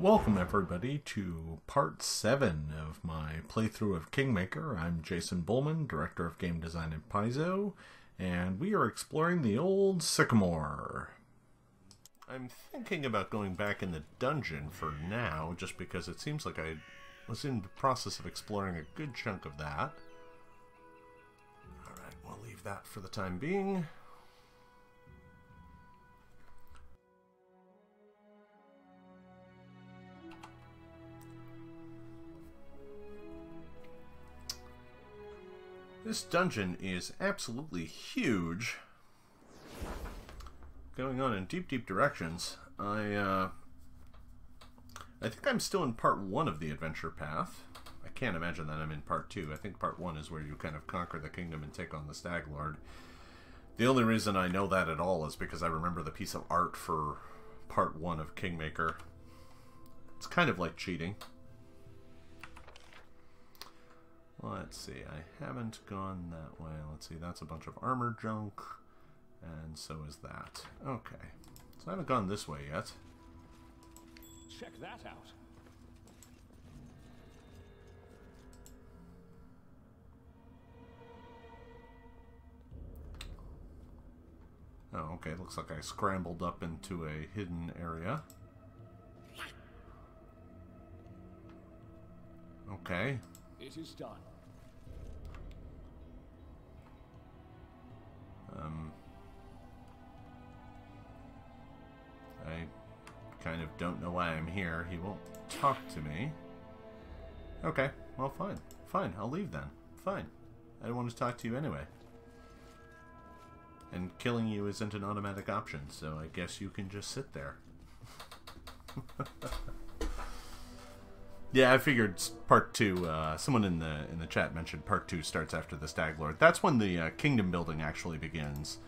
Welcome everybody to part 7 of my playthrough of Kingmaker. I'm Jason Bulmahn, Director of Game Design at Paizo, and we are exploring the old Sycamore. I'm thinking about going back in the dungeon for now, just because it seems like I was in the process of exploring a good chunk of that. Alright, we'll leave that for the time being. This dungeon is absolutely huge, going on in deep, deep directions. I think I'm still in part 1 of the adventure path. I can't imagine that I'm in part 2. I think part 1 is where you kind of conquer the kingdom and take on the Stag Lord. The only reason I know that at all is because I remember the piece of art for part 1 of Kingmaker. It's kind of like cheating. Let's see, I haven't gone that way. Let's see, that's a bunch of armor junk, and so is that. Okay, so I haven't gone this way yet. Check that out. Oh, okay, looks like I scrambled up into a hidden area. Okay. It is done. I kind of don't know why I'm here. He won't talk to me. Okay, well, fine. Fine, I'll leave then. Fine. I don't want to talk to you anyway. And killing you isn't an automatic option, so I guess you can just sit there. Yeah, I figured part 2, someone in the chat mentioned part 2 starts after the Stag Lord. That's when the kingdom building actually begins.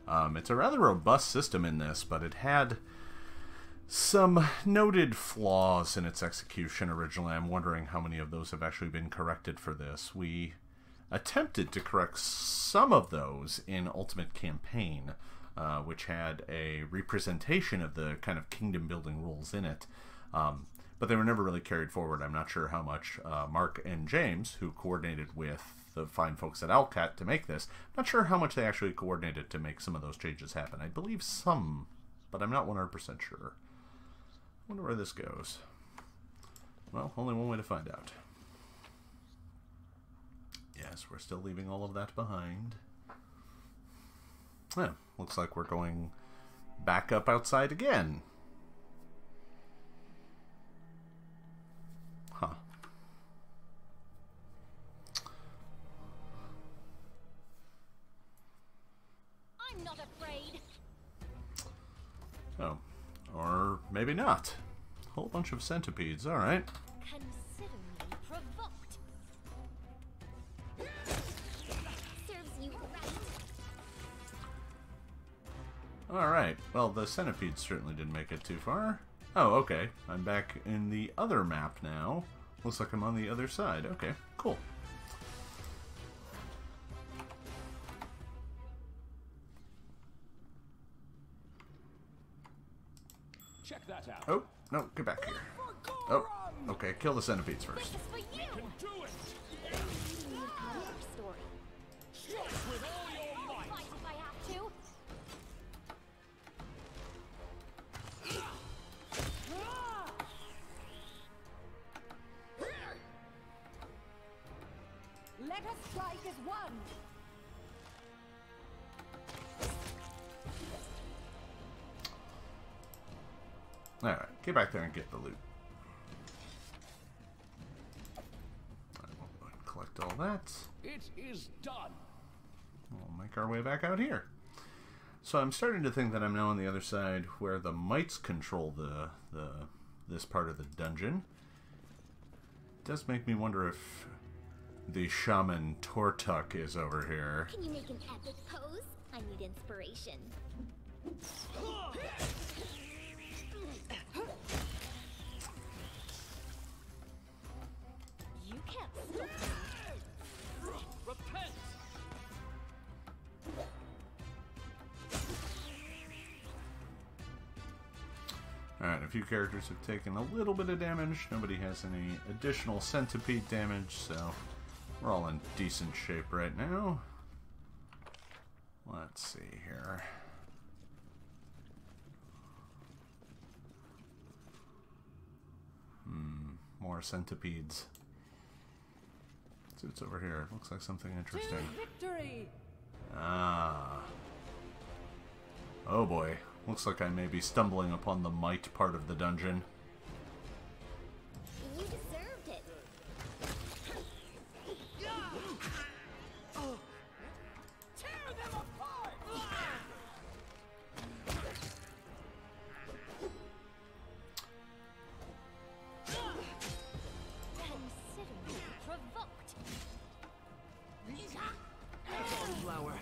It's a rather robust system in this, but it had some noted flaws in its execution originally. I'm wondering how many of those have actually been corrected for this. We attempted to correct some of those in Ultimate Campaign, which had a representation of the kind of kingdom building rules in it. But they were never really carried forward. I'm not sure how much Mark and James, who coordinated with the fine folks at Alcat to make this, I'm not sure how much they actually coordinated to make some of those changes happen. I believe some, but I'm not 100% sure. I wonder where this goes. Well, only one way to find out. Yes, we're still leaving all of that behind. Yeah, looks like we're going back up outside again. Huh. I'm not afraid. Oh. Or maybe not. Whole bunch of centipedes, alright. Consider me provoked. Serves you right. Alright, well, the centipedes certainly didn't make it too far. Oh, okay. I'm back in the other map now. Looks like I'm on the other side. Okay, cool. Check that out. Oh, no, get back here. Oh, okay, kill the centipedes first. This is for you. Can do it. Your story. Strike with all your might. Fight if I have to. Let us strike as one! Alright, get back there and get the loot. I will go ahead and collect all that. It is done. We'll make our way back out here. So I'm starting to think that I'm now on the other side where the mites control this part of the dungeon. It does make me wonder if the shaman Tortuccio is over here. Can you make an epic pose? I need inspiration. You can't stop me. Repent. Alright, a few characters have taken a little bit of damage. Nobody has any additional centipede damage, so we're all in decent shape right now. Let's see here. More centipedes. See what's over here. Looks like something interesting. Victory! Ah. Oh boy. Looks like I may be stumbling upon the might part of the dungeon. You deserved it. Tear them apart! Consider me provoked. Flower,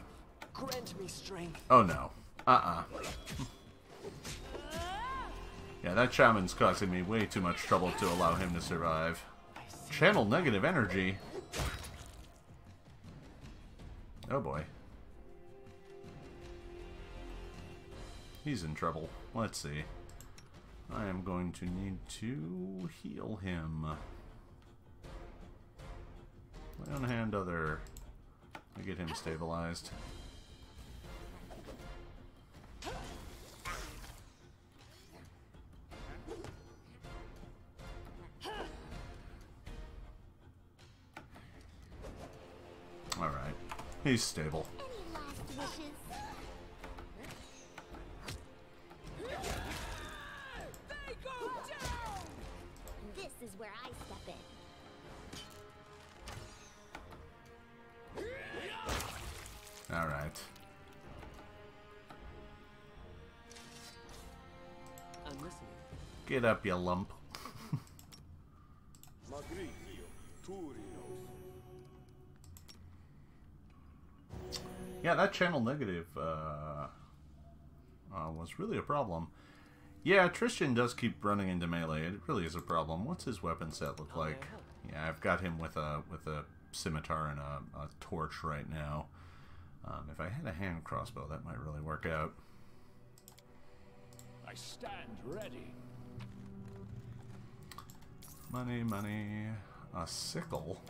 grant me strength. Oh no. Yeah, that shaman's causing me way too much trouble to allow him to survive. Channel negative energy. Oh boy. He's in trouble. Let's see. I am going to need to heal him. Lay on hand other. I get him stabilized. Alright. He's stable. Any last wishes? They go down! This is where I step in. Alright. I'm listening. Get up, you lump. Yeah, that channel negative was really a problem. Yeah, Tristan does keep running into melee. It really is a problem. What's his weapon set look like? Yeah, I've got him with a scimitar and a torch right now. If I had a hand crossbow, that might really work out. I stand ready. Money, money. A sickle.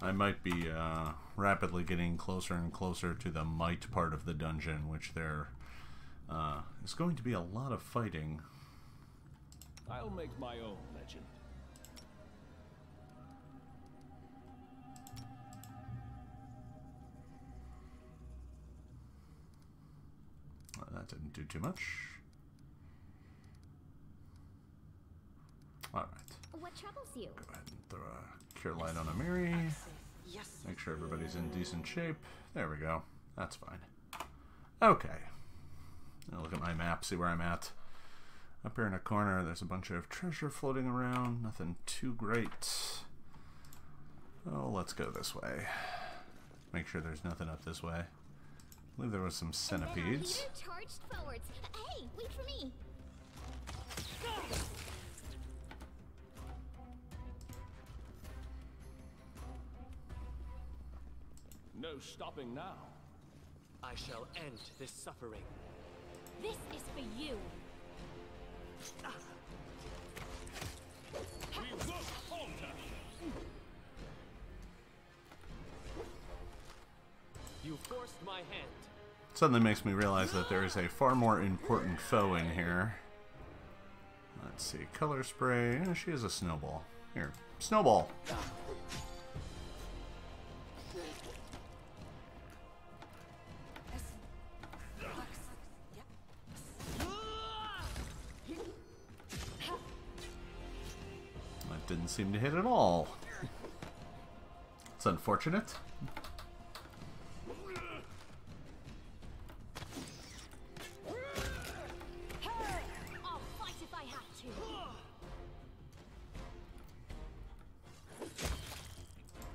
I might be rapidly getting closer and closer to the might part of the dungeon, which there is going to be a lot of fighting. I'll make my own legend. That didn't do too much. Alright. What troubles you? Go ahead and throw a cure light on Amiri. Yes. Make sure everybody's in decent shape. There we go. That's fine. Okay. Now look at my map, see where I'm at. Up here in a corner, there's a bunch of treasure floating around. Nothing too great. Oh, let's go this way. Make sure there's nothing up this way. I believe there was some And then our centipedes. leader charged forwards. Hey, wait for me. No stopping now. I shall end this suffering. This is for you. We won't falter. You forced my hand. Suddenly makes me realize that there is a far more important foe in here. Let's see, color spray. She has a snowball. Here, snowball. That didn't seem to hit at all. It's unfortunate. I'll fight if I have to.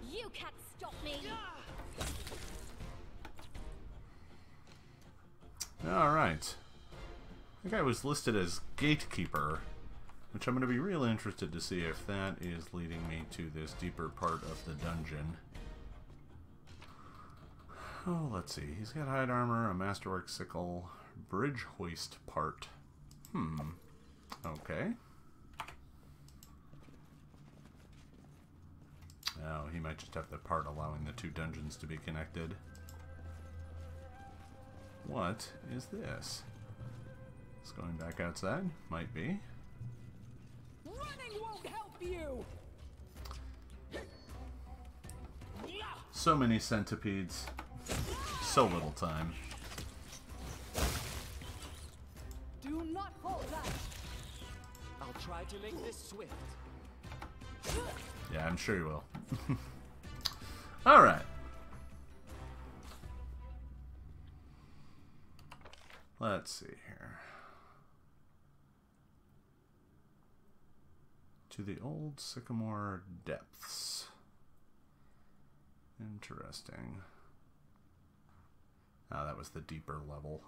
You can't stop me. Alright. I think I was listed as gatekeeper, which I'm going to be really interested to see if that is leading me to this deeper part of the dungeon. Oh, let's see. He's got hide armor, a masterwork sickle, bridge hoist part. Okay. Oh, he might just have the part allowing the two dungeons to be connected. What is this? It's going back outside? Might be. Running won't help you. So many centipedes. So little time. Do not falter. I'll try to make this swift. Yeah, I'm sure you will. Alright. Let's see here. To the old Sycamore depths. Interesting. Ah, that was the deeper level.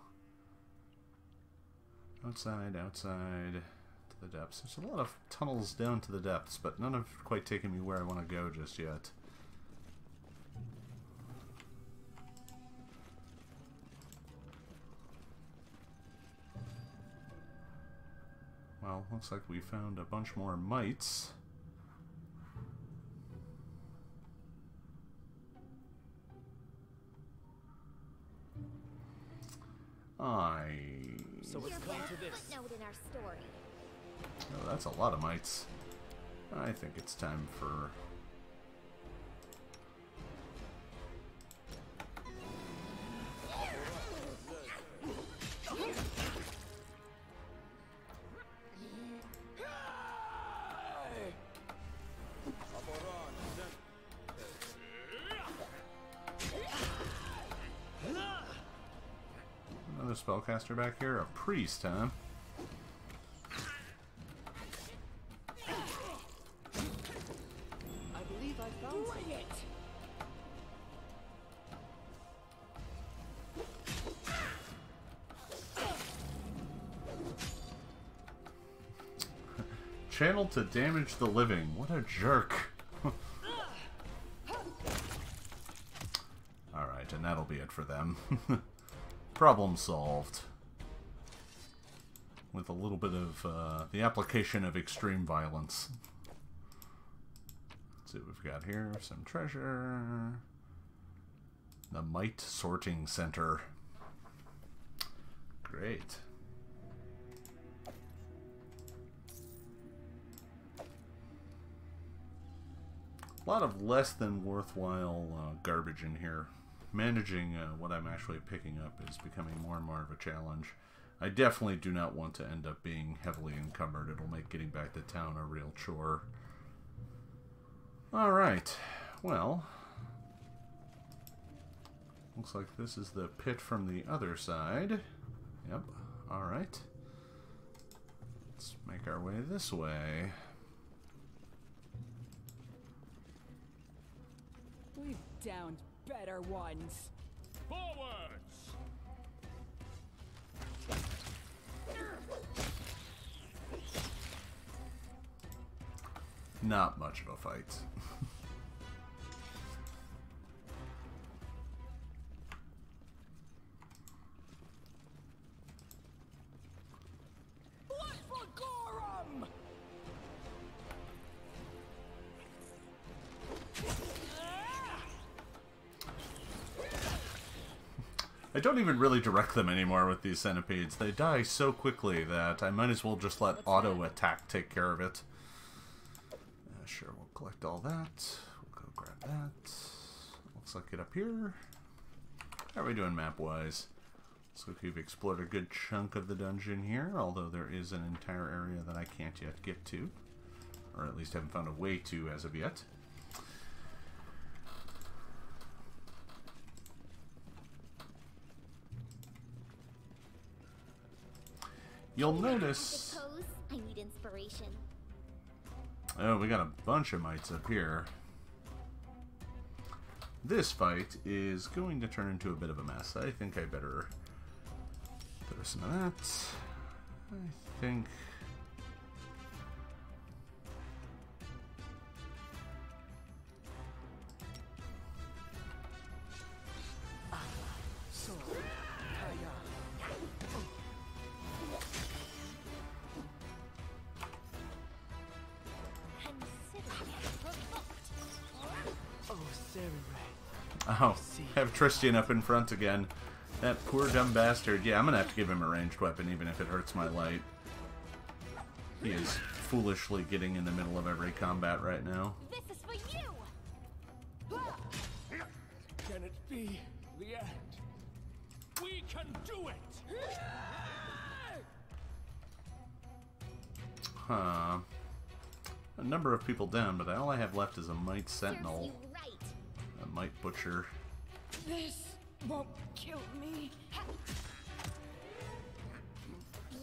Outside, outside, to the depths. There's a lot of tunnels down to the depths, but none have quite taken me where I want to go just yet. Well, looks like we found a bunch more mites. So it's come to this. Footnote in our story. Oh, that's a lot of mites. I think it's time for... Another spellcaster back here? A priest, huh? I believe I found Bring it. Channel to damage the living. What a jerk. Alright, and that'll be it for them. Problem solved. With a little bit of the application of extreme violence. Let's see what we've got here. Some treasure. The Mite Sorting Center. Great. A lot of less than worthwhile garbage in here. Managing what I'm actually picking up is becoming more and more of a challenge. I definitely do not want to end up being heavily encumbered. It'll make getting back to town a real chore. Alright, well, looks like this is the pit from the other side. Yep, alright. Let's make our way this way. We've downed better ones. Forwards! Not much of a fight. What for Gorum? I don't even really direct them anymore with these centipedes. They die so quickly that I might as well just let auto attack take care of it. Sure, we'll collect all that. We'll go grab that. Looks like it up here. How are we doing map-wise? Looks like we've explored a good chunk of the dungeon here, although there is an entire area that I can't yet get to. Or at least haven't found a way to as of yet. You'll notice... I suppose I need inspiration. Oh, we got a bunch of mites up here. This fight is going to turn into a bit of a mess. I think I better throw some of that. I think... Oh, have Tristian up in front again. That poor dumb bastard. Yeah, I'm gonna have to give him a ranged weapon even if it hurts my light. He is foolishly getting in the middle of every combat right now. This is for you! Can it be the end? We can do it! Huh. A number of people down, but all I have left is a Might Sentinel. Serves you right. A Might Butcher. This won't kill me.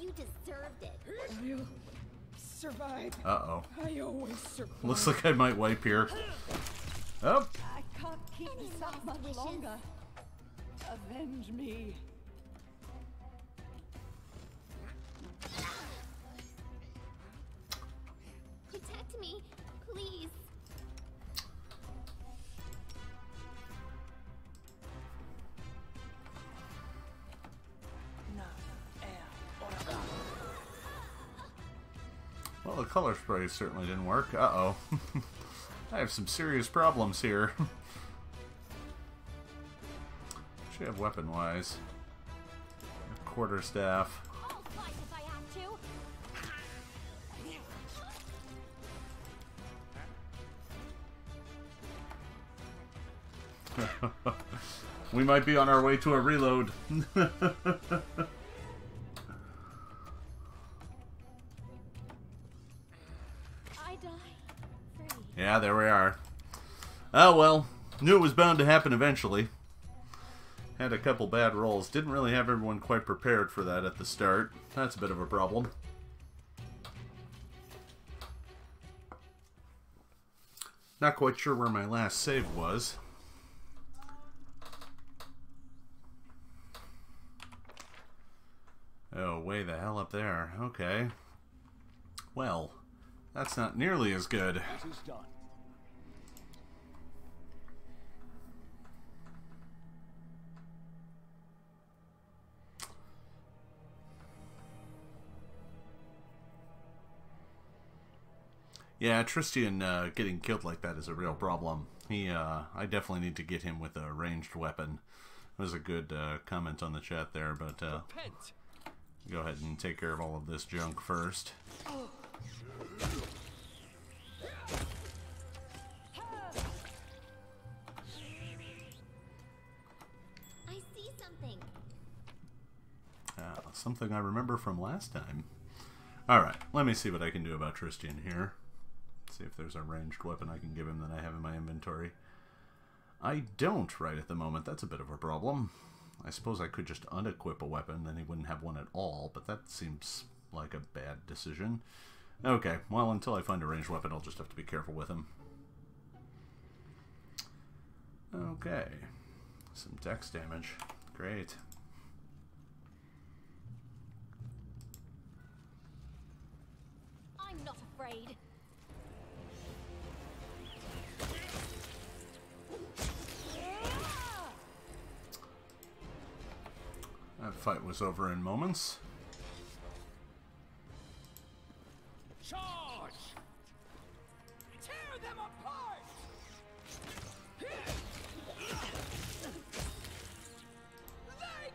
You deserved it. I'll survive. Uh-oh. I always survive. Looks like I might wipe here. Oh! I can't keep Any this up last much wishes? longer. Avenge me. Protect me, please. Well, the color spray certainly didn't work. Uh-oh. I have some serious problems here. Should have weapon-wise. Quarterstaff. I'll fight if I have to. We might be on our way to a reload. I die free. Yeah, there we are. Oh well, knew it was bound to happen eventually. Had a couple bad rolls. Didn't really have everyone quite prepared for that at the start. That's a bit of a problem. Not quite sure where my last save was. Oh, way the hell up there. Okay. Well, that's not nearly as good. It is done. Yeah, Tristian getting killed like that is a real problem. I definitely need to get him with a ranged weapon. That was a good comment on the chat there, but Repent. go ahead and take care of all of this junk first. I see something. Something I remember from last time. Alright, let me see what I can do about Tristian here. See if there's a ranged weapon I can give him that I have in my inventory. I don't right at the moment. That's a bit of a problem. I suppose I could just unequip a weapon, then he wouldn't have one at all, but that seems like a bad decision. Okay, well, until I find a ranged weapon, I'll just have to be careful with him. Okay. Some dex damage. Great. I'm not afraid. That fight was over in moments. Charge! Tear them apart! They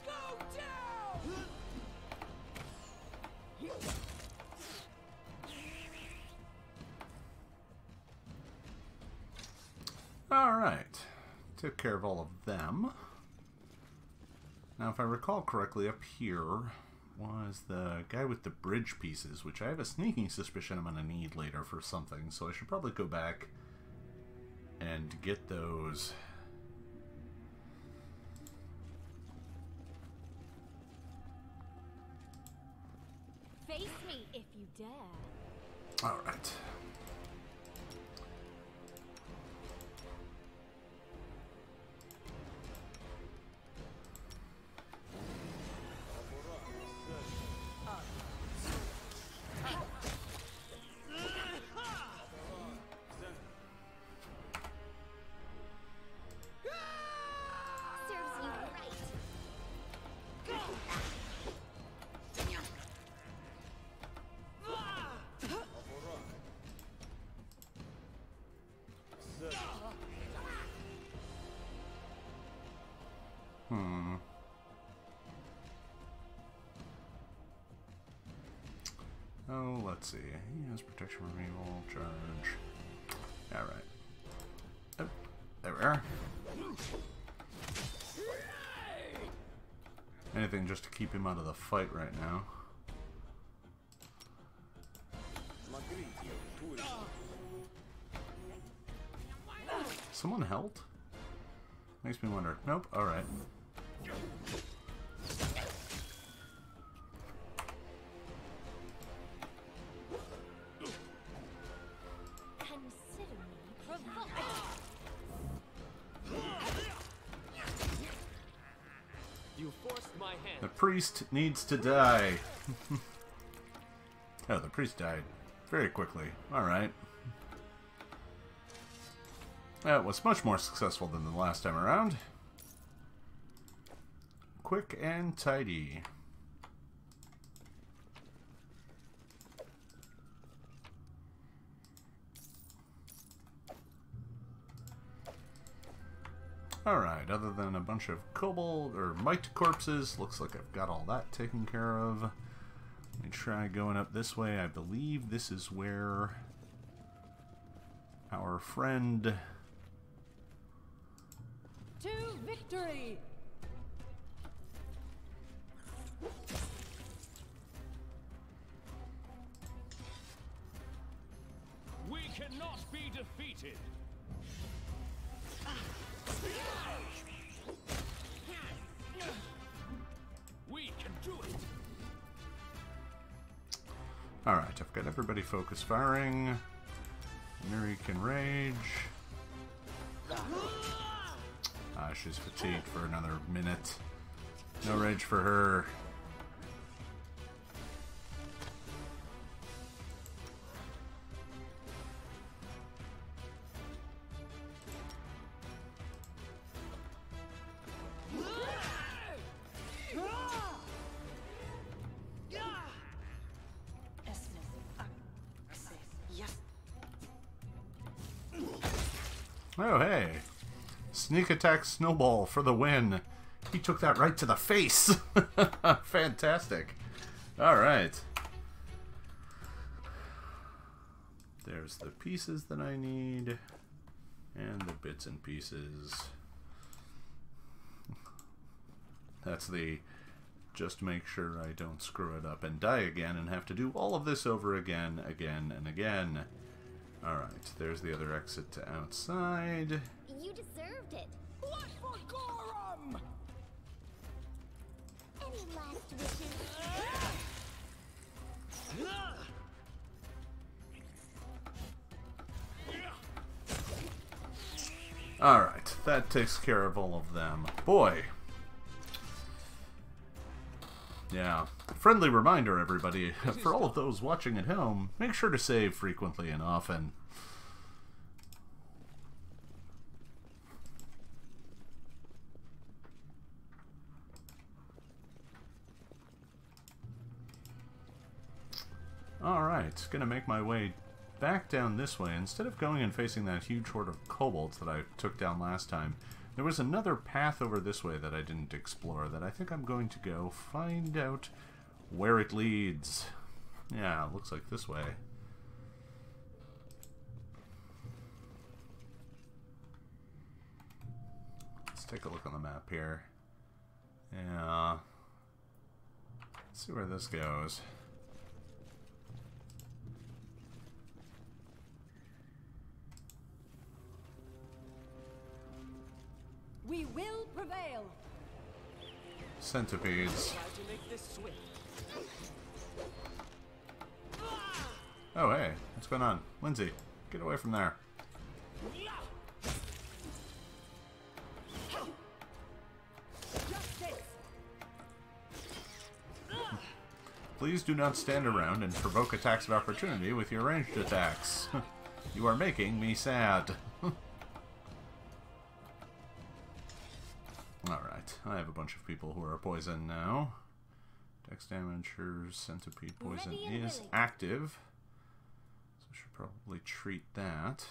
go down! Alright. Took care of all of them. Now, if I recall correctly, up here was the guy with the bridge pieces, which I have a sneaking suspicion I'm going to need later for something, so I should probably go back and get those. Face me if you dare. Alright. Oh, let's see. He has protection from evil, charge. Alright. Oh, there we are. Anything just to keep him out of the fight right now. Someone helped? Makes me wonder. Nope, alright. Consider me provoked. You forced my hand. The priest needs to die. Oh, the priest died very quickly. Alright. That was much more successful than the last time around. Quick and tidy. Alright, other than a bunch of kobold or mite corpses, looks like I've got all that taken care of. Let me try going up this way. I believe this is where our friend... To victory! We cannot be defeated. We can do it. Alright, I've got everybody focus firing. Miri can rage. Ah, she's fatigued for another minute. No rage for her. Oh, hey. Sneak attack snowball for the win. He took that right to the face. Fantastic. Alright. There's the pieces that I need. And the bits and pieces. That's the just make sure I don't screw it up and die again and have to do all of this over again, and again. Alright, there's the other exit to outside. You deserved it. What for Gorum? Any last wishes? Alright, that takes care of all of them. Boy. Yeah. Friendly reminder, everybody, for all of those watching at home, make sure to save frequently and often. Alright, gonna make my way back down this way. Instead of going and facing that huge horde of kobolds that I took down last time, there was another path over this way that I didn't explore that I think I'm going to go find out where it leads. Yeah, it looks like this way. Let's take a look on the map here. Yeah. Let's see where this goes. We will prevail. Centipedes. Try to make this swift. Oh, hey. What's going on? Lindsay, get away from there. Justice. Please do not stand around and provoke attacks of opportunity with your ranged attacks. You are making me sad. Alright, I have a bunch of people who are poisoned now. Dex damage, her centipede poison is active. So I should probably treat that.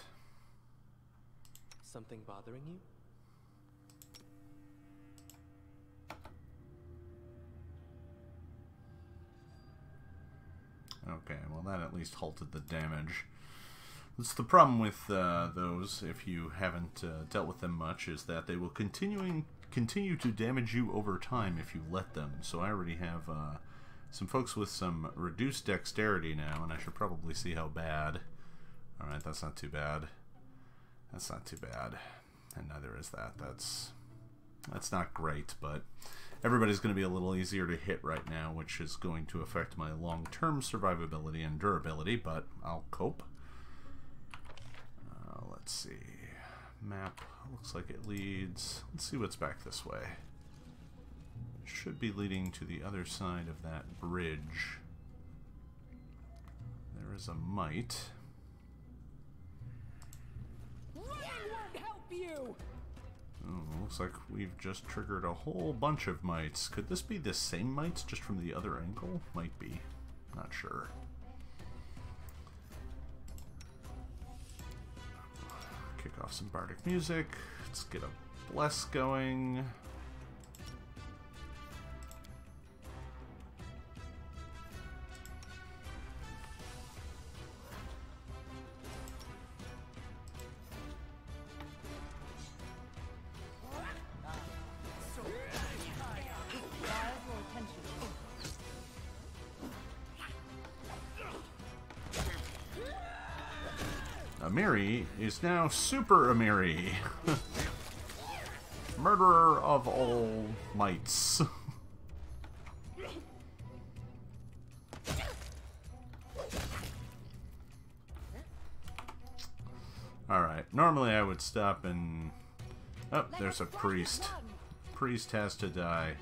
Something bothering you? Okay, well that at least halted the damage. That's the problem with those, if you haven't dealt with them much, is that they will continue to damage you over time if you let them. So I already have some folks with some reduced dexterity now, and I should probably see how bad. Alright, that's not too bad. That's not too bad. And neither is that. That's not great, but everybody's going to be a little easier to hit right now, which is going to affect my long-term survivability and durability, but I'll cope. Let's see. Map looks like it leads. Let's see what's back this way. It should be leading to the other side of that bridge. There is a mite. Running won't help you! Oh, looks like we've just triggered a whole bunch of mites. Could this be the same mites, just from the other angle? Might be. Not sure. Kick off some bardic music. Let's get a bless going. Amiri is now Super Amiri. Murderer of all mites. Alright, normally I would stop and... Oh, there's a priest. Priest has to die.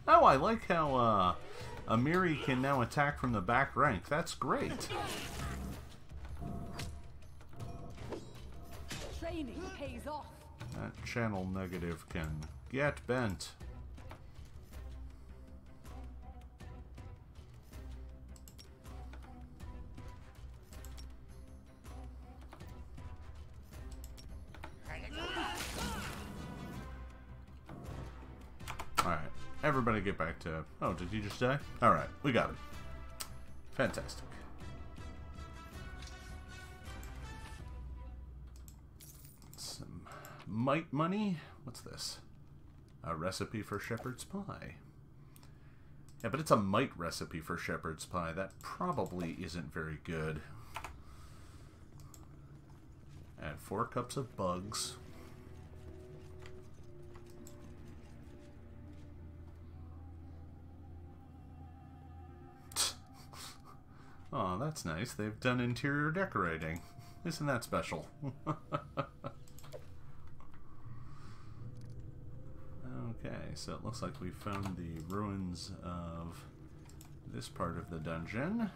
Oh, I like how Amiri can now attack from the back rank. That's great. Training pays off. That channel negative can get bent. Alright, everybody get back to... Oh, did you just die? Alright, we got it. Fantastic. Some mite money? What's this? A recipe for shepherd's pie. Yeah, but it's a mite recipe for shepherd's pie. That probably isn't very good. Add 4 cups of bugs. Oh, that's nice. They've done interior decorating. Isn't that special? Okay, so it looks like we found the ruins of this part of the dungeon.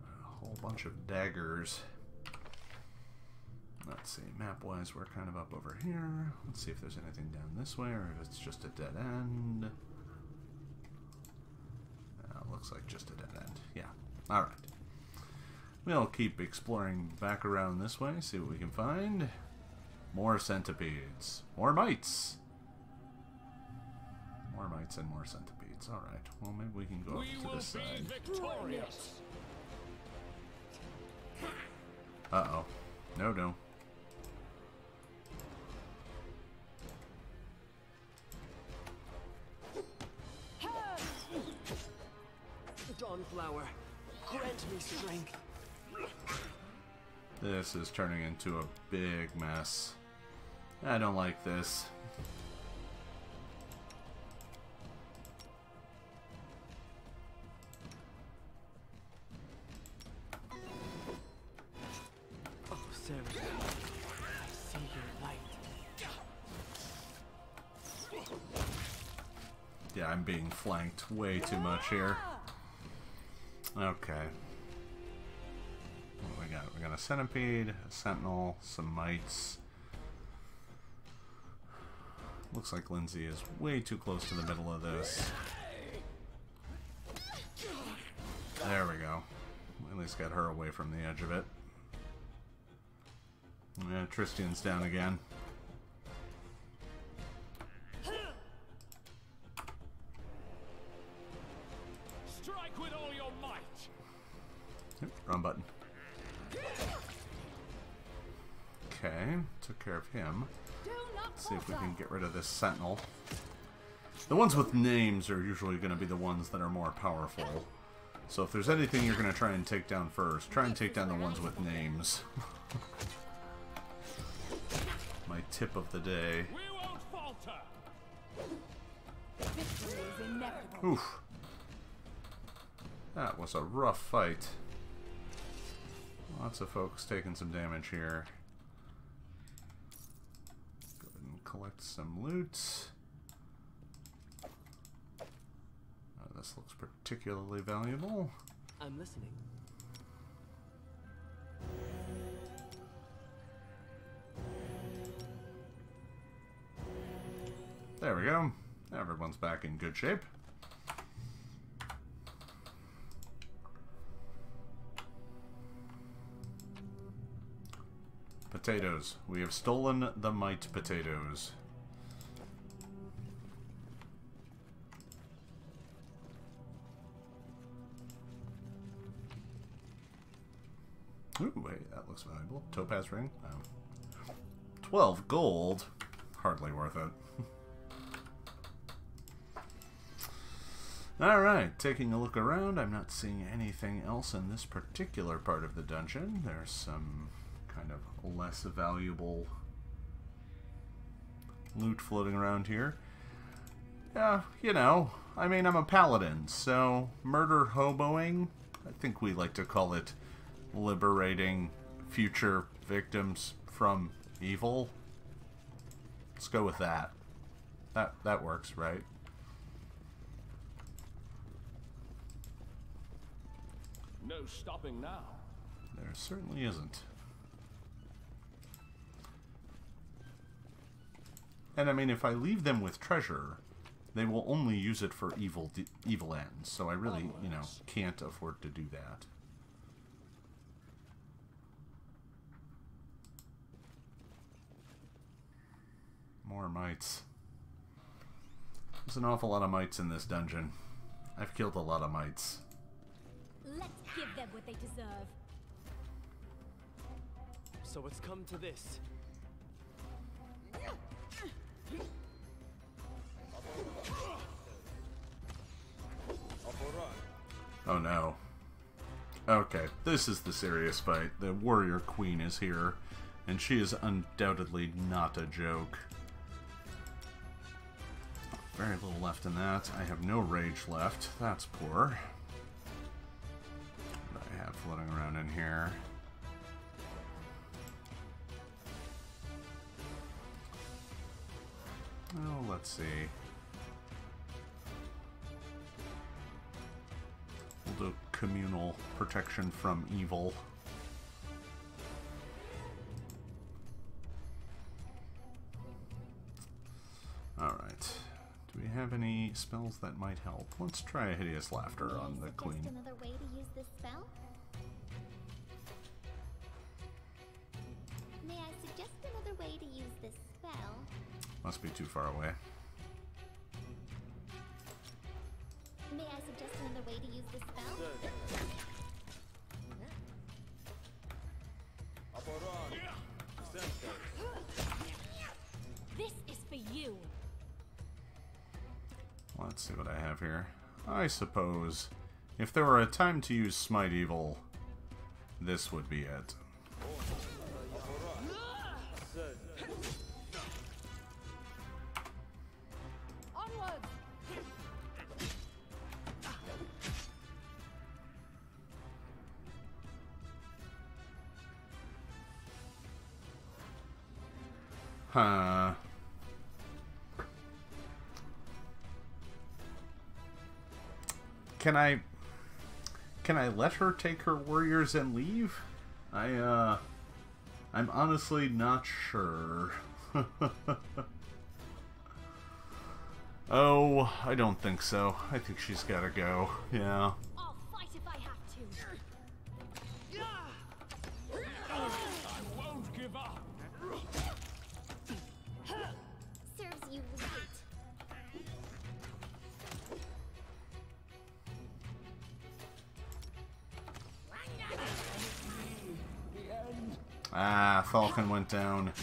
A whole bunch of daggers. Let's see, map-wise we're kind of up over here. Let's see if there's anything down this way or if it's just a dead end. Looks like just a dead end. Yeah. Alright. We'll keep exploring back around this way, see what we can find. More centipedes. More mites. More mites and more centipedes. Alright. Well, maybe we can go up to this side. Victorious. Uh-oh. No, no. Dawnflower, grant me strength. This is turning into a big mess. I don't like this. Oh, Sarah, I see your light. Yeah, I'm being flanked way too much here. Okay. What do we got? We got a centipede, a sentinel, some mites. Looks like Lindsay is way too close to the middle of this. There we go. At least got her away from the edge of it. Yeah, Tristian's down again. Strike with all your might. Yep, wrong button. Okay, took care of him. Let's see if we can get rid of this sentinel. The ones with names are usually going to be the ones that are more powerful. So if there's anything you're going to try and take down first, try and take down the ones with names. My tip of the day. We won't falter. Victory is inevitable. Oof. That was a rough fight. Lots of folks taking some damage here. Go ahead and collect some loot. This looks particularly valuable. I'm listening. There we go. Everyone's back in good shape. Potatoes. We have stolen the might potatoes. Ooh, wait, that looks valuable. Topaz ring. 12 gold. Hardly worth it. Alright, taking a look around, I'm not seeing anything else in this particular part of the dungeon. There's some kind of less valuable loot floating around here. Yeah, you know, I mean, I'm a paladin, so murder hoboing, I think we like to call it liberating future victims from evil. Let's go with that. That works, right? No stopping now. There certainly isn't. And I mean, if I leave them with treasure, they will only use it for evil ends. So I really, you know, can't afford to do that. More mites. There's an awful lot of mites in this dungeon. I've killed a lot of mites. Let's give them what they deserve. So it's come to this. Oh no. Okay, this is the serious fight. The warrior queen is here, and she is undoubtedly not a joke. Very little left in that. I have no rage left. That's poor. What do I have floating around in here? Oh, let's see. We'll do communal protection from evil. Alright. Do we have any spells that might help? Let's try a Hideous Laughter on the queen. Another way to use this spell? May I suggest another way to use this spell? Must be too far away. May I suggest another way to use this spell? This is for you. Let's see what I have here. I suppose if there were a time to use Smite Evil, this would be it. Onwards! Huh. Can I let her take her warriors and leave? I'm honestly not sure. Oh, I don't think so. I think she's gotta go. Yeah. I'll fight if I have to. I won't give up. Ah, Thalkin went down.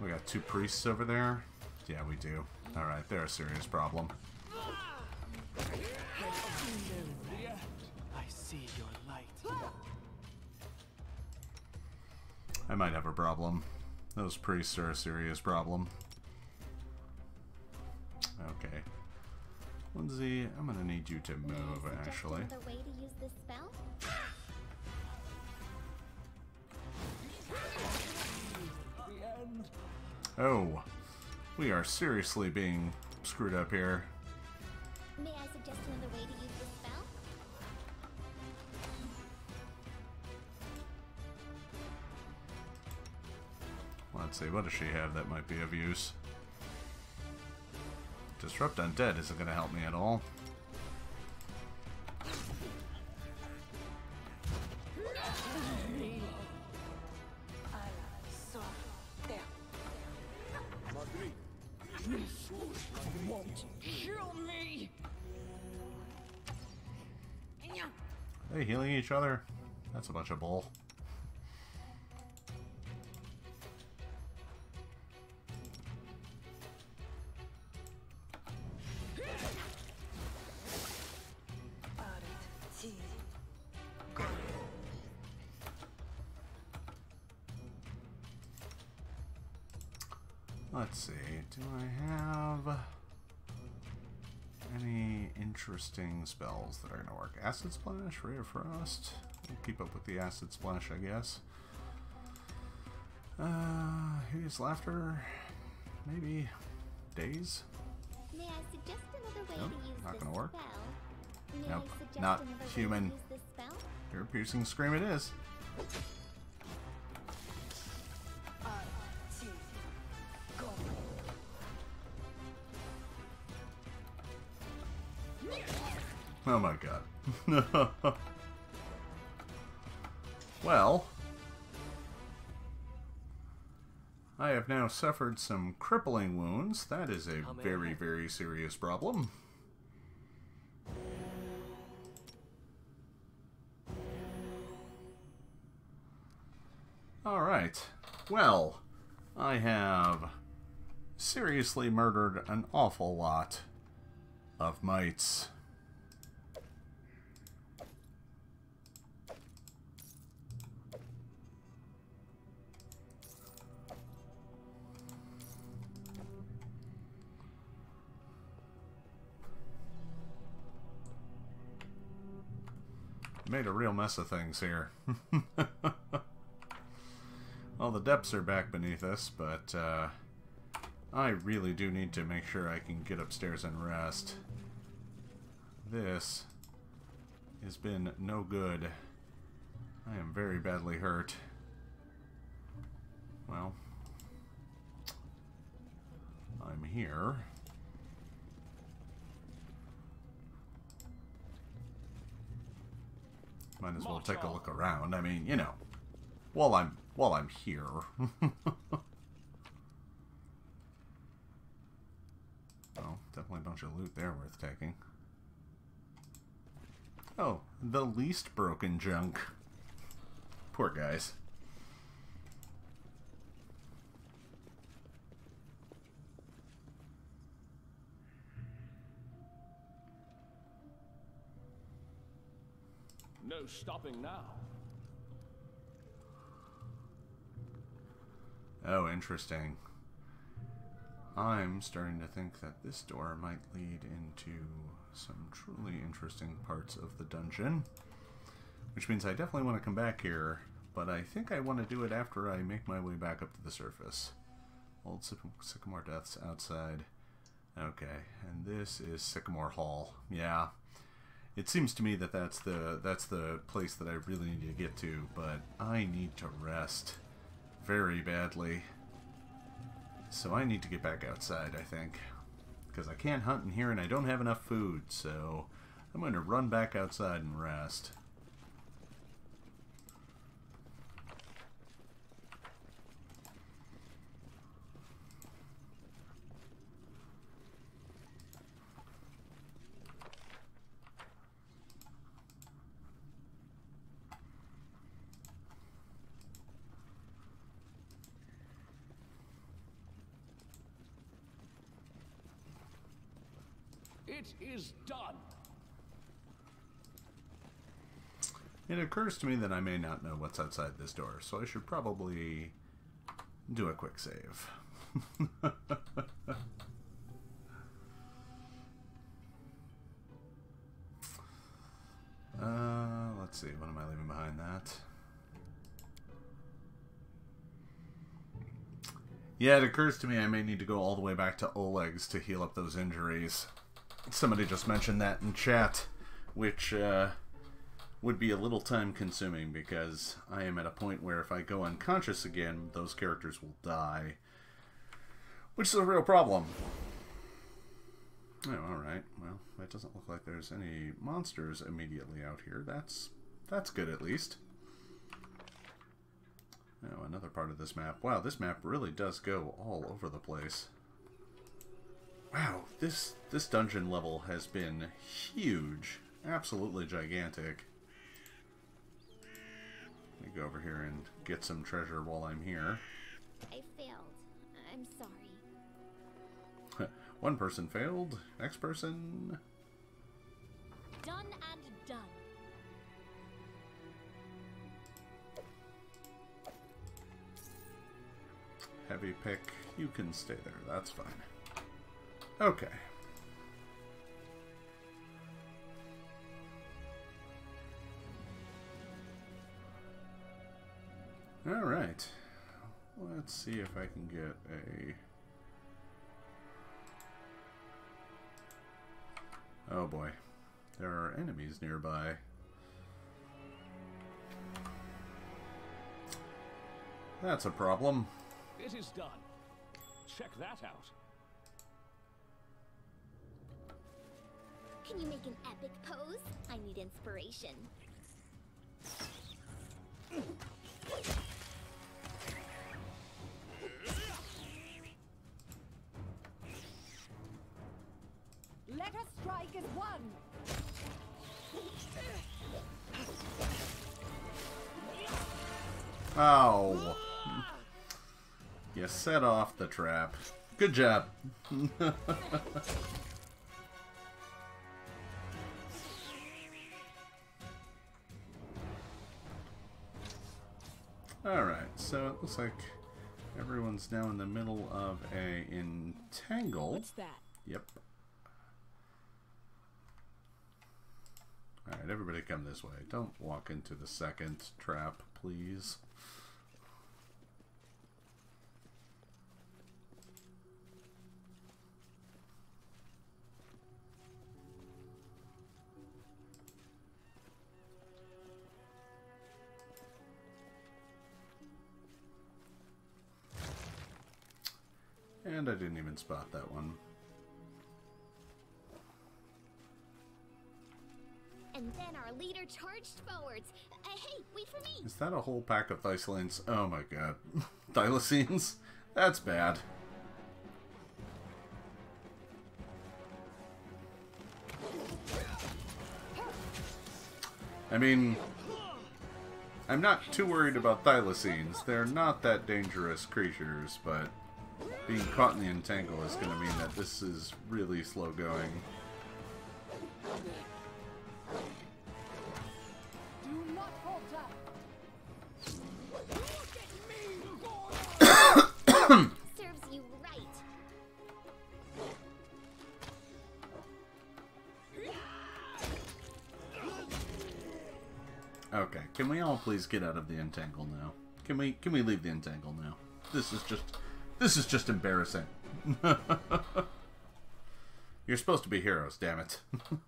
We got 2 priests over there? Yeah, we do. Alright, they're a serious problem. I see your light. I might have a problem. Those priests are a serious problem. Okay. Lindsay, I'm gonna need you to move, actually. Another way to use this spell? Oh, we are seriously being screwed up here. May I suggest another way to use this spell? Let's see, what does she have that might be of use? Disrupt Undead isn't going to help me at all. Kill me! Are they healing each other? That's a bunch of bull. Let's see, do I have any interesting spells that are going to work? Acid Splash, Ray of Frost? We'll keep up with the Acid Splash, I guess. Hideous Laughter? Maybe Daze? May I suggest another way Nope, to use not this gonna work. spell? May Nope, I suggest not another way human. to use this spell? Ear Piercing Scream it is. Oh my god. Well, I have now suffered some crippling wounds. That is a very, very serious problem. Alright. Well, I have seriously murdered an awful lot of mites. Made a real mess of things here. Well, the depths are back beneath us, but I really do need to make sure I can get upstairs and rest. This has been no good. I am very badly hurt. Well, I'm here. Might as well take a look around. I mean, you know, while I'm here. Well, definitely a bunch of loot there worth taking. Oh, the least broken junk. Poor guys. No stopping now. Oh, interesting. I'm starting to think that this door might lead into some truly interesting parts of the dungeon. Which means I definitely want to come back here, but I think I want to do it after I make my way back up to the surface. Old Sycamore Death's outside. Okay, and this is Sycamore Hall. Yeah. It seems to me that that's the place that I really need to get to, but I need to rest very badly. So I need to get back outside, I think. Because I can't hunt in here and I don't have enough food, so I'm going to run back outside and rest. It is done. It occurs to me that I may not know what's outside this door, so I should probably do a quick save. Let's see, what am I leaving behind that? Yeah, it occurs to me I may need to go all the way back to Oleg's to heal up those injuries. Somebody just mentioned that in chat, which would be a little time consuming because I am at a point where if I go unconscious again, those characters will die. Which is a real problem. Oh, alright. Well, it doesn't look like there's any monsters immediately out here. That's good at least. Oh, another part of this map. Wow, this map really does go all over the place. Wow, this dungeon level has been huge. Absolutely gigantic. Let me go over here and get some treasure while I'm here. I failed. I'm sorry. One person failed. Next person. Done and done. Heavy pick. You can stay there. That's fine. Okay. Alright. Let's see if I can get a... Oh boy. There are enemies nearby. That's a problem. It is done. Check that out. Can you make an epic pose? I need inspiration. Let us strike as one. Oh. You set off the trap. Good job. Alright, so it looks like everyone's now in the middle of a entangle. What's that? Yep. Alright, everybody come this way. Don't walk into the second trap, please. And I didn't even spot that one. And then our leader charged forwards. Hey, wait for me! Is that a whole pack of Thylacines? Oh my god. Thylacines? That's bad. I mean, I'm not too worried about Thylacines. They're not that dangerous creatures, but being caught in the entangle is going to mean that this is really slow going. Do not falter. Serves you right. Okay, can we all please get out of the entangle now? Can we leave the entangle now? This is just embarrassing. You're supposed to be heroes, damn it. Alright,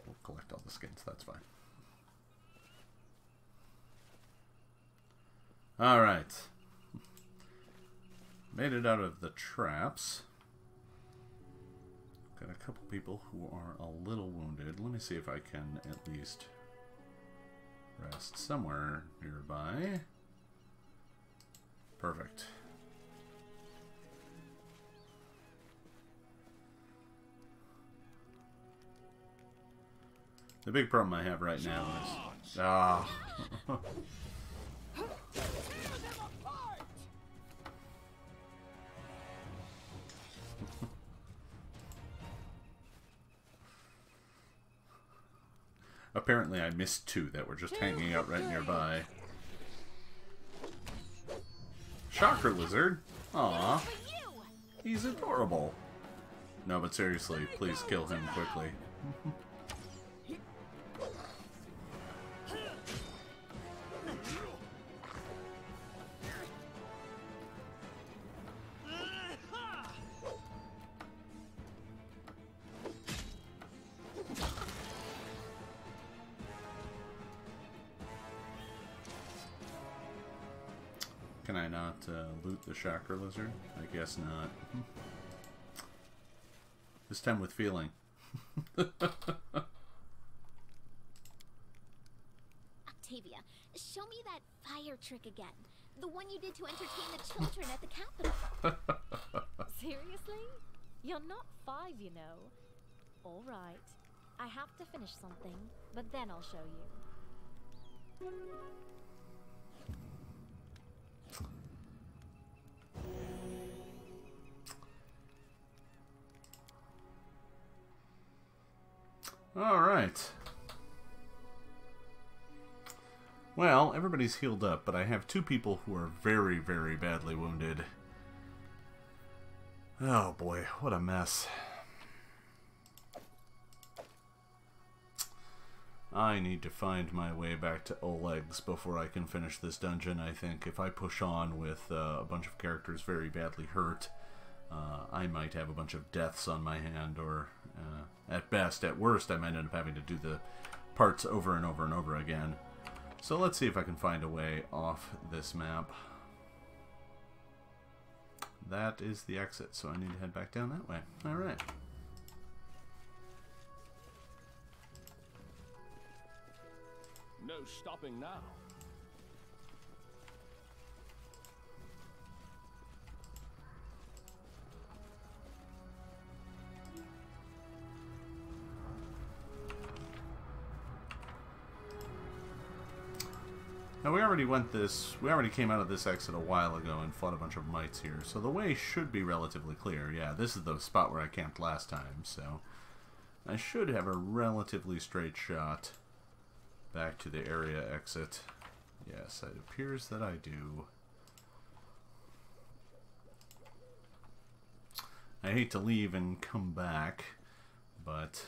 we'll collect all the skins, that's fine. Alright. Made it out of the traps. Got a couple people who are a little wounded. Let me see if I can at least rest somewhere nearby. Perfect. The big problem I have right now is... Apparently I missed 2 that were just hanging out right nearby. Shocker lizard? Aw. He's adorable. No, but seriously, please kill him quickly. Can I not loot the Chakra Lizard? I guess not. This time with feeling. Octavia, show me that fire trick again. The one you did to entertain the children at the Capitol. Seriously? You're not 5, you know. All right. I have to finish something, but then I'll show you. All right. Well, everybody's healed up, but I have 2 people who are very, very badly wounded. Oh boy, what a mess. I need to find my way back to Oleg's before I can finish this dungeon, I think. If I push on with a bunch of characters very badly hurt, I might have a bunch of deaths on my hand, or at best, at worst, I might end up having to do the parts over and over and over again. So let's see if I can find a way off this map. That is the exit, so I need to head back down that way. Alright. No stopping now. Now we already came out of this exit a while ago and fought a bunch of mites here, so the way should be relatively clear. Yeah, this is the spot where I camped last time, so I should have a relatively straight shot back to the area exit. Yes, it appears that I do. I hate to leave and come back, but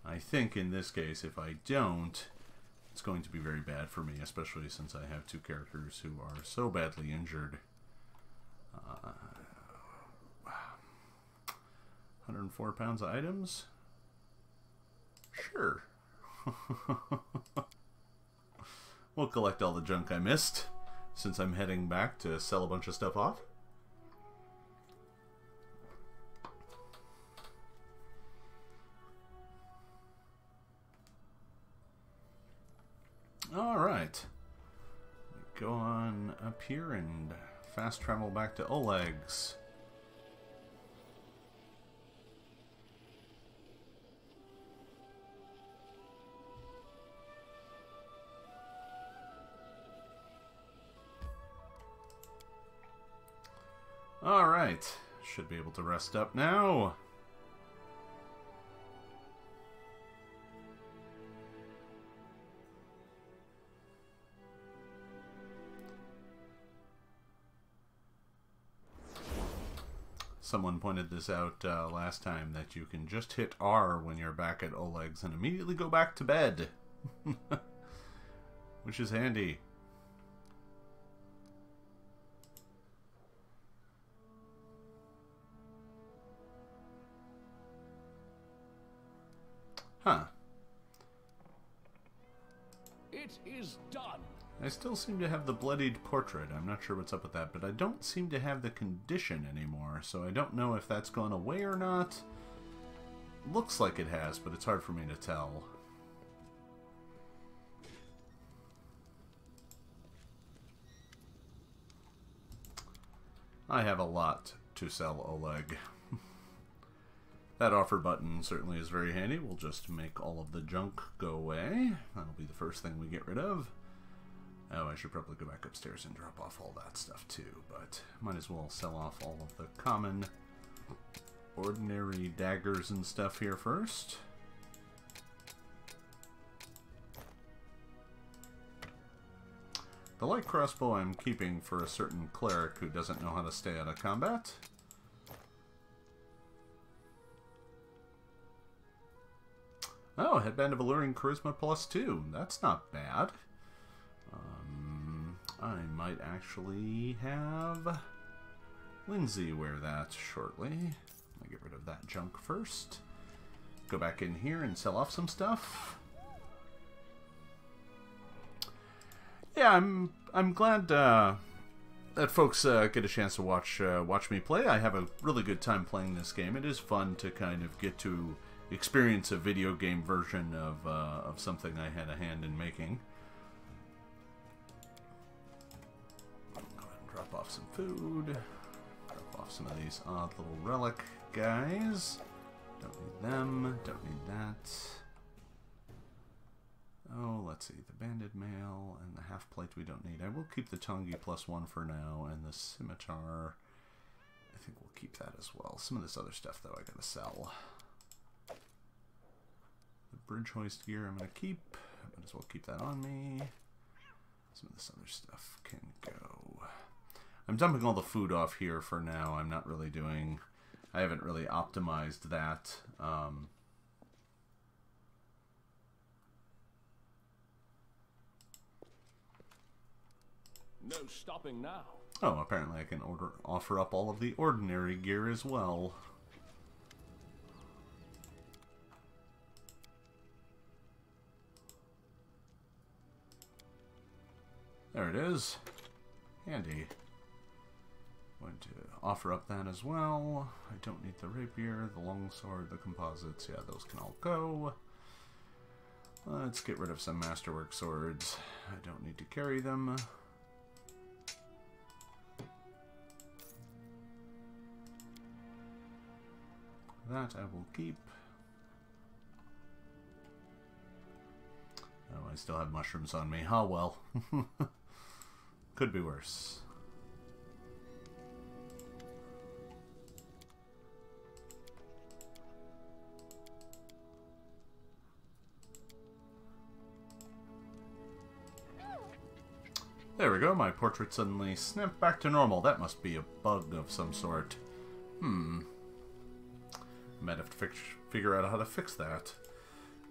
I think in this case, if I don't, it's going to be very bad for me, especially since I have 2 characters who are so badly injured. 104 pounds of items? Sure. We'll collect all the junk I missed, since I'm heading back to sell a bunch of stuff off. Alright. Go on up here and fast travel back to Oleg's. Alright. Should be able to rest up now. Someone pointed this out last time, that you can just hit R when you're back at Oleg's and immediately go back to bed. Which is handy. Huh. It is done. I still seem to have the bloodied portrait. I'm not sure what's up with that, but I don't seem to have the condition anymore, so I don't know if that's gone away or not. Looks like it has, but it's hard for me to tell. I have a lot to sell Oleg. That offer button certainly is very handy. We'll just make all of the junk go away. That'll be the first thing we get rid of. Oh, I should probably go back upstairs and drop off all that stuff too, but might as well sell off all of the common, ordinary daggers and stuff here first. The light crossbow I'm keeping for a certain cleric who doesn't know how to stay out of combat. Oh, Headband of Alluring Charisma +2. That's not bad. I might actually have Lindsay wear that shortly. I'll get rid of that junk first. Go back in here and sell off some stuff. Yeah, I'm glad that folks get a chance to watch me play. I have a really good time playing this game. It is fun to kind of get to experience a video game version of something I had a hand in making. Go ahead and drop off some food. Drop off some of these odd little relic guys. Don't need them. Don't need that. Oh, let's see. The banded mail and the half plate we don't need. I will keep the tongi +1 for now, and the scimitar, I think we'll keep that as well. Some of this other stuff, though, I gotta sell. The bridge hoist gear I'm gonna keep. I might as well keep that on me. Some of this other stuff can go. I'm dumping all the food off here for now. I'm not really doing... I haven't really optimized that. No stopping now. Oh, apparently I can offer up all of the ordinary gear as well. There it is. Handy. Going to offer up that as well. I don't need the rapier, the longsword, the composites. Yeah, those can all go. Let's get rid of some masterwork swords. I don't need to carry them. That I will keep. Oh, I still have mushrooms on me. Oh well. Could be worse. There we go, my portrait suddenly snapped back to normal. That must be a bug of some sort. Might have to figure out how to fix that.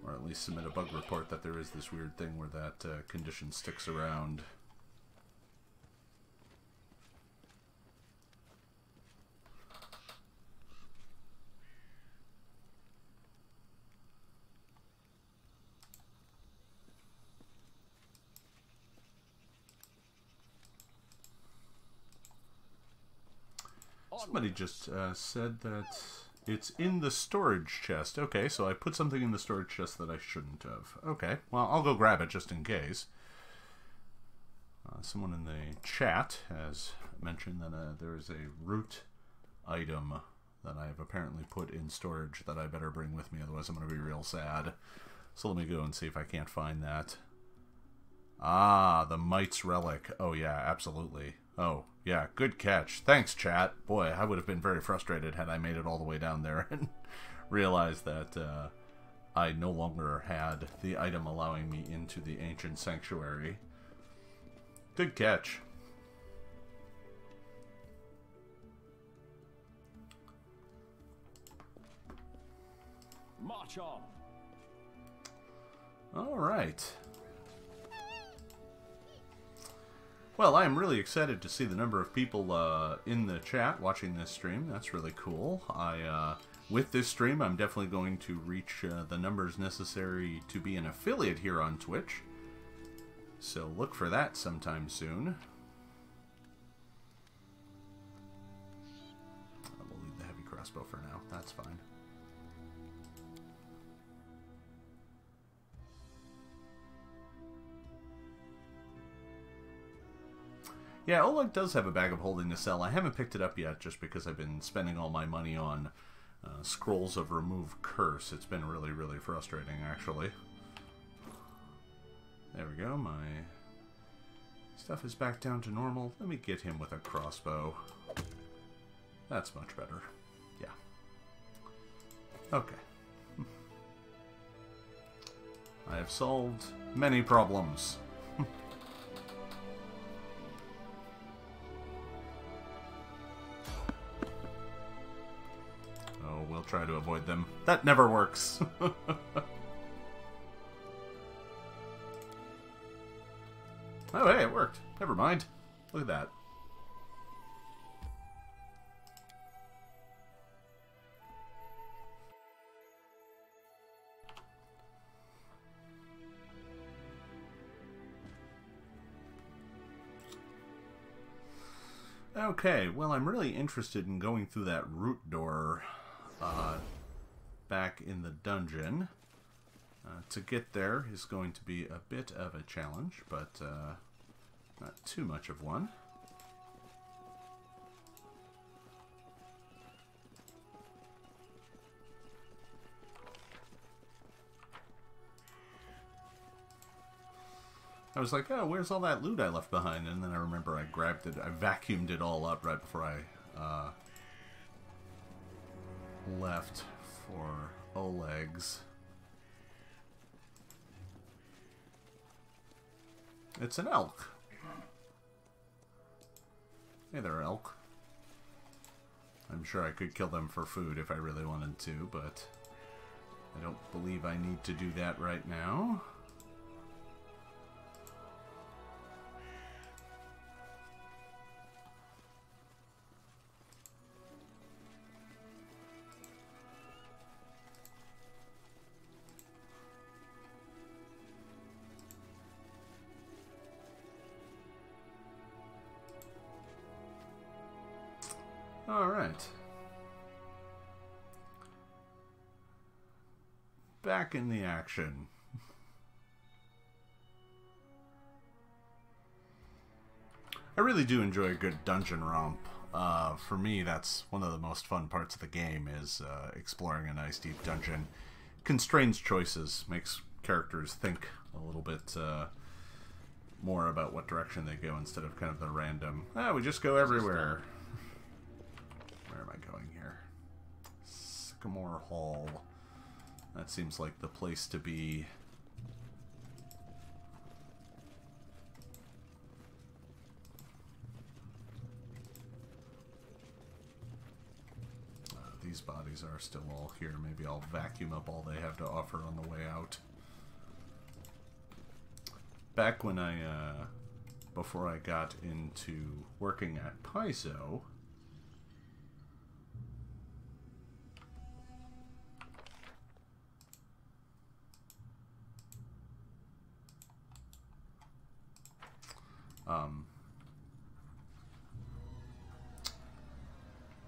Or at least submit a bug report that there is this weird thing where that condition sticks around. Somebody just said that it's in the storage chest. Okay, so I put something in the storage chest that I shouldn't have. Okay, well, I'll go grab it just in case. Someone in the chat has mentioned that there is a root item that I have apparently put in storage that I better bring with me, otherwise I'm going to be real sad. So let me go and see if I can't find that. Ah, the Might's Relic. Oh yeah, absolutely. Oh, yeah, good catch. Thanks, chat. Boy, I would have been very frustrated had I made it all the way down there and realized that I no longer had the item allowing me into the ancient sanctuary. Good catch. March on. All right. Well, I am really excited to see the number of people in the chat watching this stream. That's really cool. With this stream, I'm definitely going to reach the numbers necessary to be an affiliate here on Twitch. So look for that sometime soon. We'll leave the heavy crossbow for now. That's fine. Yeah, Oleg does have a bag of holding to sell. I haven't picked it up yet just because I've been spending all my money on Scrolls of Remove Curse. It's been really, really frustrating, actually. There we go. My stuff is back down to normal. Let me get him with a crossbow. That's much better. Yeah. Okay. I have solved many problems. try to avoid them. That never works. Oh, hey, it worked. Never mind. Look at that. Okay, well, I'm really interested in going through that root door back in the dungeon. To get there is going to be a bit of a challenge, but not too much of one. I was like, oh, where's all that loot I left behind? And then I remember I grabbed it, I vacuumed it all up right before I left for Oleg's. It's an elk. Hey there, elk. I'm sure I could kill them for food if I really wanted to, but I don't believe I need to do that right now. Alright. Back in the action. I really do enjoy a good dungeon romp. For me, that's one of the most fun parts of the game, is exploring a nice deep dungeon. Constrains choices, makes characters think a little bit more about what direction they go instead of kind of the random, we just go everywhere. Where am I going here? Sycamore Hall. That seems like the place to be. These bodies are still all here. Maybe I'll vacuum up all they have to offer on the way out. Back when before I got into working at Paizo,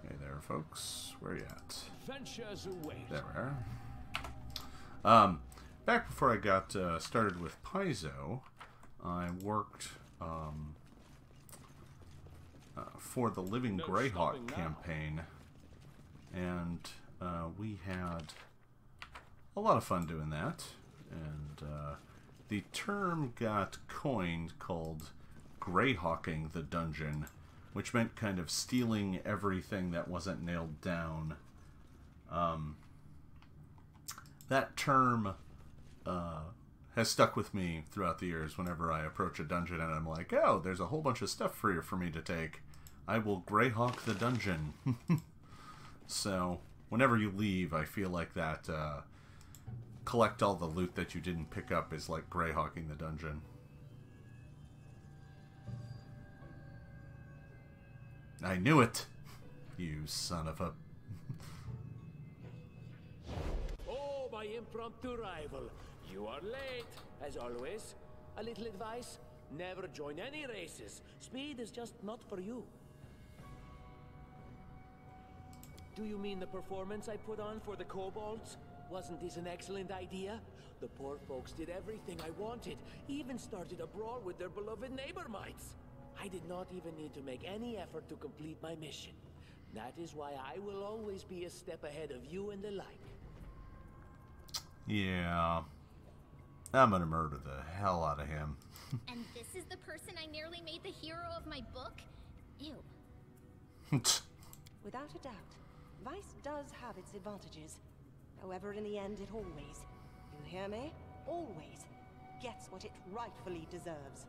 hey there, folks. Where are you at? Adventures await. There we are. Back before I got started with Paizo, I worked for the Living Greyhawk campaign, and we had a lot of fun doing that. And the term got coined called Greyhawking the dungeon, which meant kind of stealing everything that wasn't nailed down. That term has stuck with me throughout the years. Whenever I approach a dungeon and I'm like, oh, there's a whole bunch of stuff for me to take, I will Greyhawk the dungeon. So whenever you leave, I feel like that collect all the loot that you didn't pick up is like Greyhawking the dungeon. I knew it! You son of a... Oh, my impromptu rival. You are late, as always. A little advice: never join any races. Speed is just not for you. Do you mean the performance I put on for the kobolds? Wasn't this an excellent idea? The poor folks did everything I wanted, even started a brawl with their beloved neighbor mites. I did not even need to make any effort to complete my mission. That is why I will always be a step ahead of you and the like. Yeah. I'm gonna murder the hell out of him. And this is the person I nearly made the hero of my book? Ew. Without a doubt, vice does have its advantages. However, in the end, it always, you hear me? Always gets what it rightfully deserves.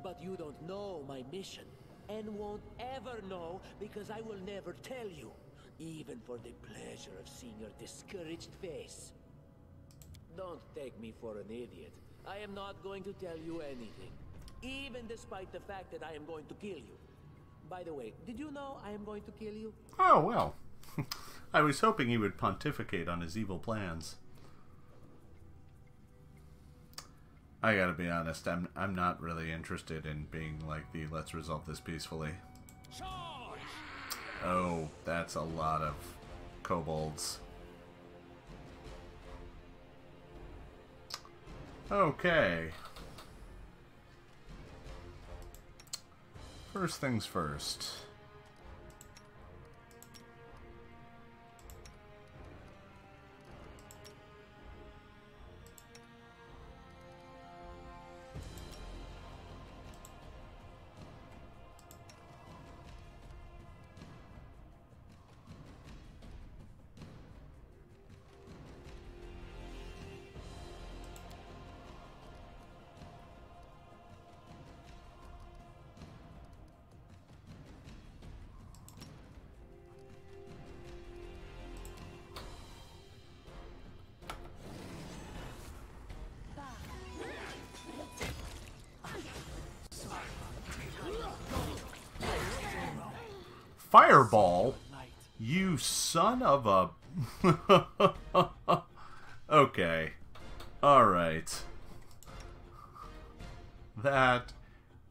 But you don't know my mission, and won't ever know because I will never tell you. even for the pleasure of seeing your discouraged face. Don't take me for an idiot. I am not going to tell you anything, even despite the fact that I am going to kill you. By the way, did you know I am going to kill you? Oh, well. I was hoping he would pontificate on his evil plans. I gotta be honest, I'm not really interested in being like the let's resolve this peacefully. Oh, that's a lot of kobolds. Okay. First things first. Fireball? You son of a... Okay. Alright. That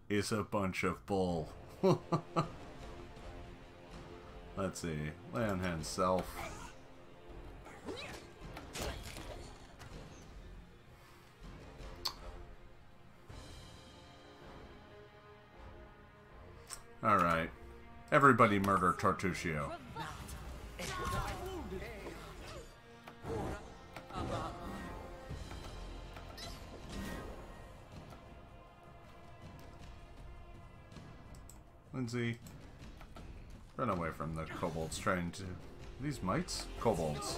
is a bunch of bull. Let's see. Lay on hand self. Alright. Everybody murder Tortuccio. Lindsay, run away from the kobolds trying to... These mites? Kobolds.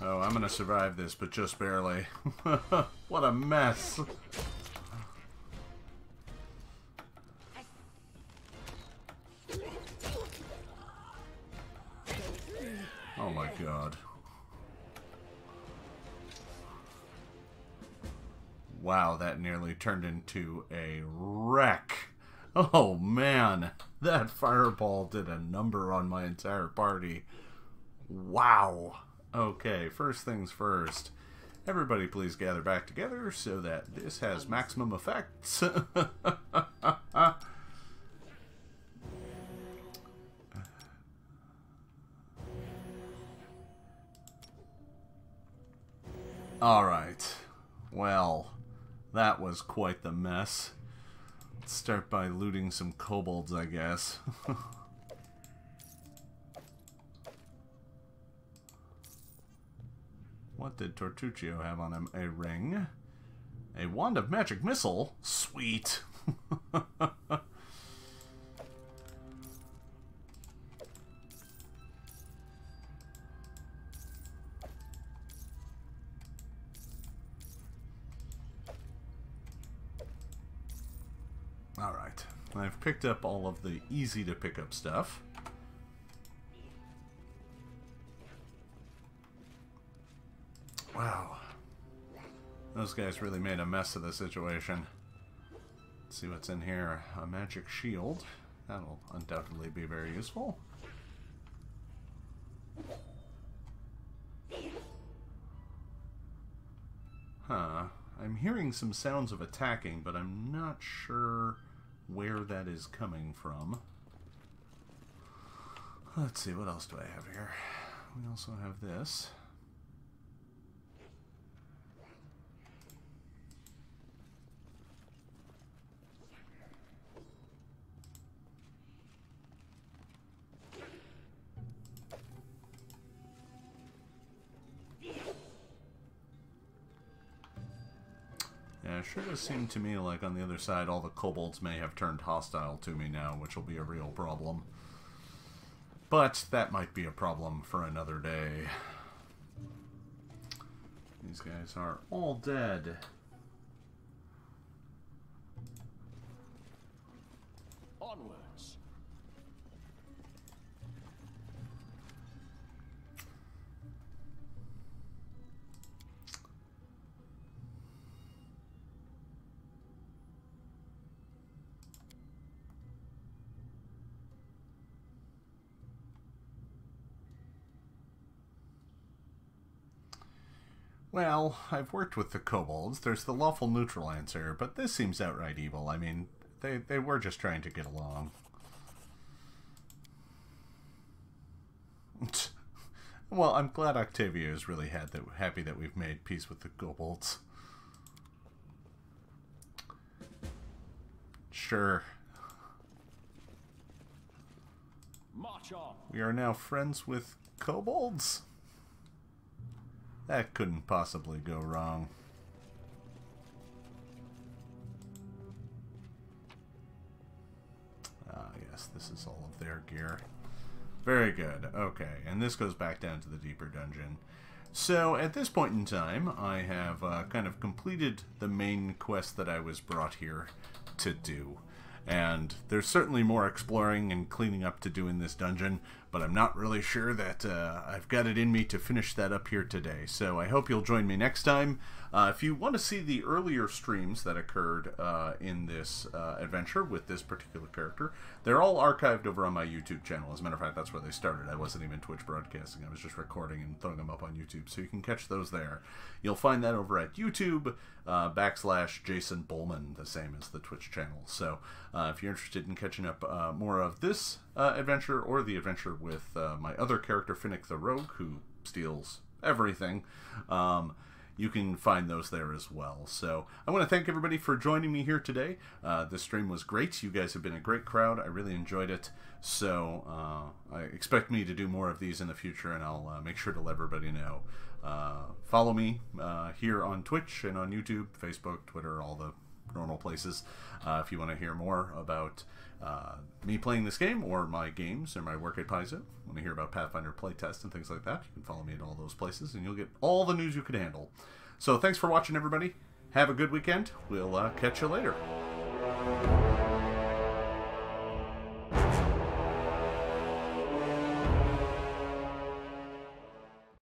Oh, I'm gonna survive this, but just barely. What a mess. Oh my god. Wow, that nearly turned into a wreck. Oh man, that fireball did a number on my entire party. Wow. Okay, first things first. Everybody please gather back together so that this has maximum effects. Alright. Well, that was quite the mess. Let's start by looting some kobolds, I guess. What did Tortuccio have on him? A ring? A wand of magic missile? Sweet! Alright, I've picked up all of the easy to pick up stuff. Wow. Those guys really made a mess of the situation. Let's see what's in here. A magic shield. That'll undoubtedly be very useful. Huh. I'm hearing some sounds of attacking, but I'm not sure where that is coming from. Let's see, what else do I have here? We also have this. it sure does seem to me like on the other side all the kobolds may have turned hostile to me now, which will be a real problem. But that might be a problem for another day. These guys are all dead. Onwards. Well, I've worked with the kobolds. There's the lawful neutral answer, but this seems outright evil. I mean, they were just trying to get along. Well, I'm glad Octavia is really happy that we've made peace with the kobolds. Sure. March on. We are now friends with kobolds? That couldn't possibly go wrong. Ah, yes, this is all of their gear. Very good. Okay, and this goes back down to the deeper dungeon. So, at this point in time, I have kind of completed the main quest that I was brought here to do. And there's certainly more exploring and cleaning up to do in this dungeon, but I'm not really sure that I've got it in me to finish that up here today. So I hope you'll join me next time. If you want to see the earlier streams that occurred in this adventure with this particular character, they're all archived over on my YouTube channel. As a matter of fact, that's where they started. I wasn't even Twitch broadcasting. I was just recording and throwing them up on YouTube, so you can catch those there. You'll find that over at YouTube, / Jason Bulmahn, the same as the Twitch channel. So if you're interested in catching up more of this adventure or the adventure with my other character, Finnick the Rogue, who steals everything, you can find those there as well. So I want to thank everybody for joining me here today. This stream was great. You guys have been a great crowd. I really enjoyed it. So I expect me to do more of these in the future, and I'll make sure to let everybody know. Follow me here on Twitch and on YouTube, Facebook, Twitter, all the normal places. If you want to hear more about me playing this game or my games or my work at Paizo, want to hear about Pathfinder playtests and things like that, you can follow me at all those places and you'll get all the news you could handle. So thanks for watching, everybody. Have a good weekend. We'll catch you later.